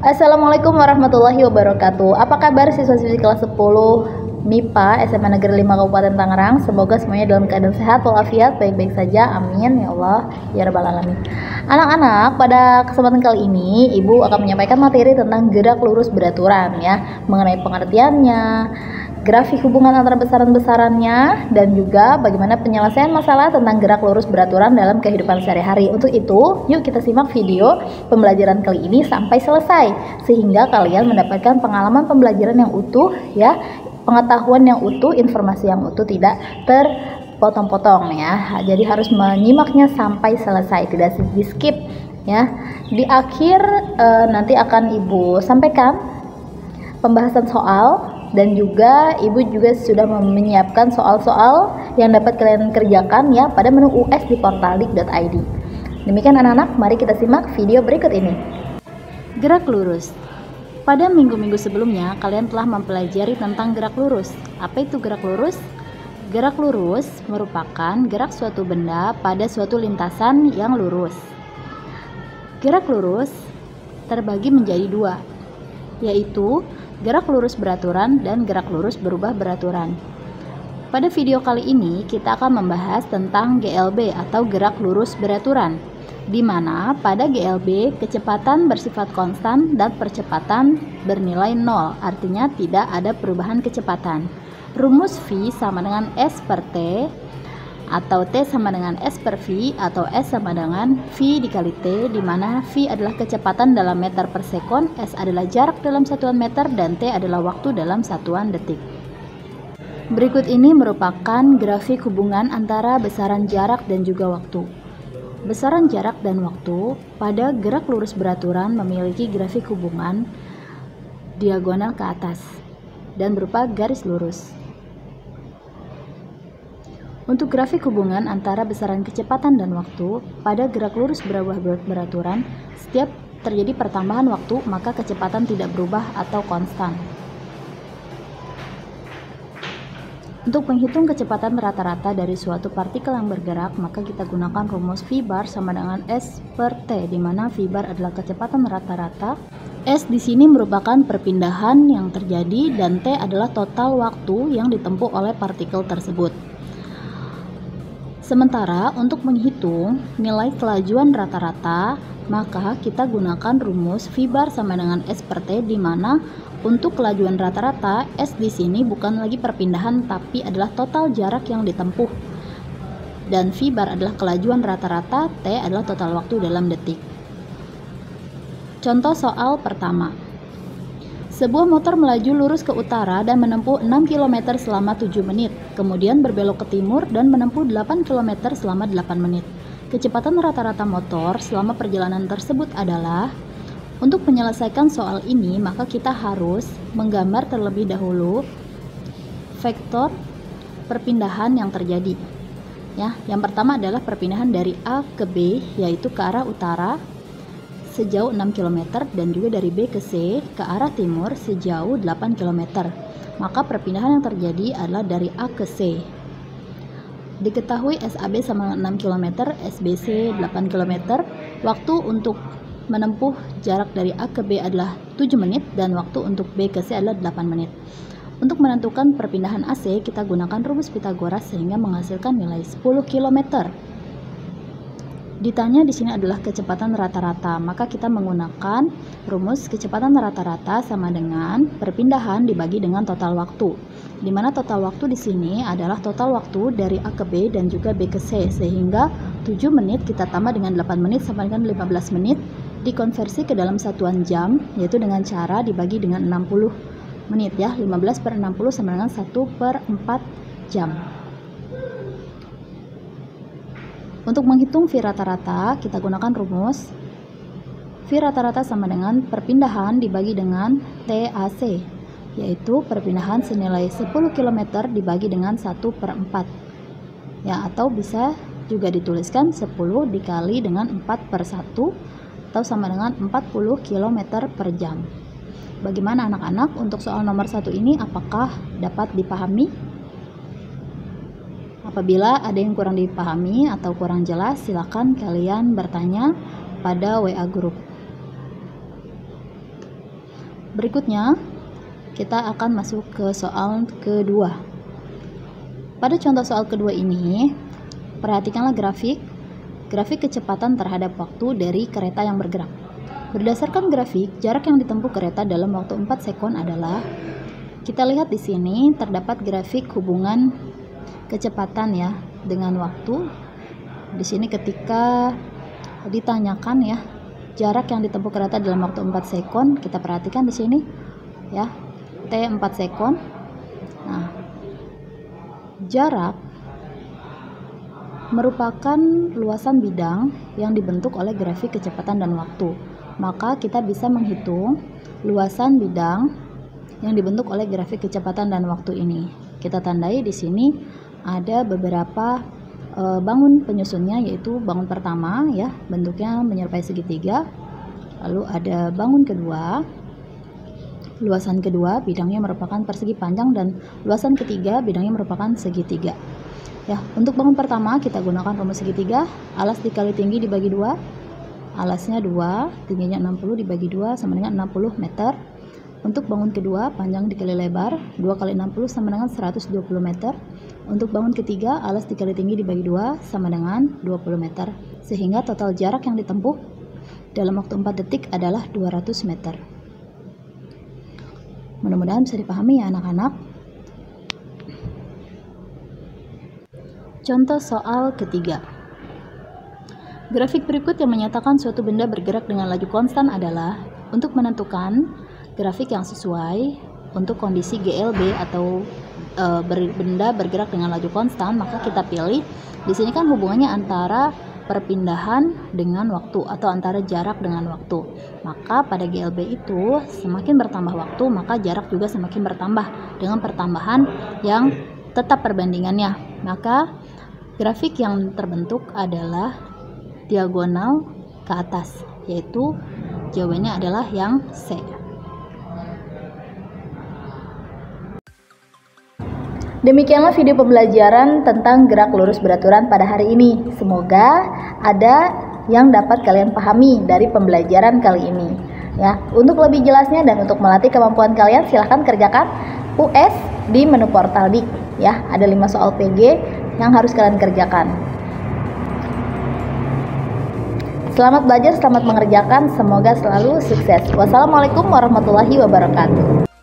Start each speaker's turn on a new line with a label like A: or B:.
A: Assalamualaikum warahmatullahi wabarakatuh. Apa kabar siswa-siswi kelas 10 MIPA SMA Negeri 5 Kabupaten Tangerang? Semoga semuanya dalam keadaan sehat walafiat, baik-baik saja. Amin ya Allah ya rabbal alamin. Anak-anak, pada kesempatan kali ini Ibu akan menyampaikan materi tentang gerak lurus beraturan ya, mengenai pengertiannya, grafik hubungan antara besaran-besarannya, dan juga bagaimana penyelesaian masalah tentang gerak lurus beraturan dalam kehidupan sehari-hari. Untuk itu, yuk kita simak video pembelajaran kali ini sampai selesai, sehingga kalian mendapatkan pengalaman pembelajaran yang utuh ya, pengetahuan yang utuh, informasi yang utuh, tidak terpotong-potong ya. Jadi harus menyimaknya sampai selesai, tidak di skip ya. Di akhir nanti akan Ibu sampaikan pembahasan soal, dan juga Ibu juga sudah menyiapkan soal-soal yang dapat kalian kerjakan ya pada menu US di portaldik.id. Demikian anak-anak, mari kita simak video berikut ini.
B: Gerak lurus. Pada minggu-minggu sebelumnya, kalian telah mempelajari tentang gerak lurus. Apa itu gerak lurus? Gerak lurus merupakan gerak suatu benda pada suatu lintasan yang lurus. Gerak lurus terbagi menjadi dua, yaitu gerak lurus beraturan dan gerak lurus berubah beraturan. Pada video kali ini kita akan membahas tentang GLB atau gerak lurus beraturan, di mana pada GLB kecepatan bersifat konstan dan percepatan bernilai 0, artinya tidak ada perubahan kecepatan. Rumus V sama dengan S per T, atau T sama dengan S per V, atau S sama dengan V dikali T, di mana V adalah kecepatan dalam meter per sekon, S adalah jarak dalam satuan meter, dan T adalah waktu dalam satuan detik. Berikut ini merupakan grafik hubungan antara besaran jarak dan juga waktu. Besaran jarak dan waktu pada gerak lurus beraturan memiliki grafik hubungan diagonal ke atas dan berupa garis lurus. Untuk grafik hubungan antara besaran kecepatan dan waktu pada gerak lurus berubah beraturan, setiap terjadi pertambahan waktu maka kecepatan tidak berubah atau konstan. Untuk menghitung kecepatan rata-rata dari suatu partikel yang bergerak, maka kita gunakan rumus V bar sama dengan S per T, di mana V bar adalah kecepatan rata-rata, S di sini merupakan perpindahan yang terjadi, dan T adalah total waktu yang ditempuh oleh partikel tersebut. Sementara untuk menghitung nilai kelajuan rata-rata, maka kita gunakan rumus V bar sama dengan S per T, di mana untuk kelajuan rata-rata S di sini bukan lagi perpindahan tapi adalah total jarak yang ditempuh, dan V bar adalah kelajuan rata-rata, T adalah total waktu dalam detik. Contoh soal pertama. Sebuah motor melaju lurus ke utara dan menempuh 6 km selama 7 menit, kemudian berbelok ke timur dan menempuh 8 km selama 8 menit. Kecepatan rata-rata motor selama perjalanan tersebut adalah. Untuk menyelesaikan soal ini, maka kita harus menggambar terlebih dahulu vektor perpindahan yang terjadi. Ya, yang pertama adalah perpindahan dari A ke B, yaitu ke arah utara sejauh 6 km, dan juga dari B ke C ke arah timur sejauh 8 km. Maka perpindahan yang terjadi adalah dari A ke C. Diketahui SAB sama 6 km, SBC 8 km. Waktu untuk menempuh jarak dari A ke B adalah 7 menit, dan waktu untuk B ke C adalah 8 menit. Untuk menentukan perpindahan AC, kita gunakan rumus Pitagoras sehingga menghasilkan nilai 10 km. Ditanya di sini adalah kecepatan rata-rata, maka kita menggunakan rumus kecepatan rata-rata sama dengan perpindahan dibagi dengan total waktu, di mana total waktu di sini adalah total waktu dari A ke B dan juga B ke C, sehingga 7 menit kita tambah dengan 8 menit sama dengan 15 menit, dikonversi ke dalam satuan jam, yaitu dengan cara dibagi dengan 60 menit ya, 15 per 60 sama dengan 1 per 4 jam. Untuk menghitung V rata-rata, kita gunakan rumus V rata-rata sama dengan perpindahan dibagi dengan TAC, yaitu perpindahan senilai 10 km dibagi dengan 1 per 4. Ya, atau bisa juga dituliskan 10 dikali dengan 4 per 1, atau sama dengan 40 km per jam. Bagaimana anak-anak untuk soal nomor 1 ini, apakah dapat dipahami? Apabila ada yang kurang dipahami atau kurang jelas, silakan kalian bertanya pada WA group. Berikutnya, kita akan masuk ke soal kedua. Pada contoh soal kedua ini, perhatikanlah grafik kecepatan terhadap waktu dari kereta yang bergerak. Berdasarkan grafik, jarak yang ditempuh kereta dalam waktu 4 sekon adalah, kita lihat di sini terdapat grafik hubungan kecepatan ya dengan waktu. Di sini ketika ditanyakan ya, jarak yang ditempuh kereta dalam waktu 4 sekon, kita perhatikan di sini ya, T 4 sekon. Nah, jarak merupakan luasan bidang yang dibentuk oleh grafik kecepatan dan waktu. Maka kita bisa menghitung luasan bidang yang dibentuk oleh grafik kecepatan dan waktu ini. Kita tandai di sini ada beberapa bangun penyusunnya, yaitu bangun pertama ya, bentuknya menyerupai segitiga. Lalu ada bangun kedua, luasan kedua bidangnya merupakan persegi panjang, dan luasan ketiga bidangnya merupakan segitiga. Ya, untuk bangun pertama kita gunakan rumus segitiga, alas dikali tinggi dibagi 2. Alasnya 2, tingginya 60 dibagi 2 sama dengan 60 meter. Untuk bangun kedua, panjang dikali lebar, 2 kali 60 sama dengan 120 meter. Untuk bangun ketiga, alas dikali tinggi dibagi 2 sama dengan 20 meter. Sehingga total jarak yang ditempuh dalam waktu 4 detik adalah 200 meter. Mudah-mudahan bisa dipahami ya anak-anak. Contoh soal ketiga. Grafik berikut yang menyatakan suatu benda bergerak dengan laju konstan adalah, untuk menentukan grafik yang sesuai untuk kondisi GLB atau benda bergerak dengan laju konstan, maka kita pilih di sini kan hubungannya antara perpindahan dengan waktu atau antara jarak dengan waktu. Maka pada GLB itu semakin bertambah waktu, maka jarak juga semakin bertambah dengan pertambahan yang tetap perbandingannya. Maka grafik yang terbentuk adalah diagonal ke atas, yaitu jawabannya adalah yang C.
A: Demikianlah video pembelajaran tentang gerak lurus beraturan pada hari ini. Semoga ada yang dapat kalian pahami dari pembelajaran kali ini. Ya, untuk lebih jelasnya dan untuk melatih kemampuan kalian, silahkan kerjakan US di menu portal DIK. Ya, ada 5 soal PG yang harus kalian kerjakan. Selamat belajar, selamat mengerjakan. Semoga selalu sukses. Wassalamualaikum warahmatullahi wabarakatuh.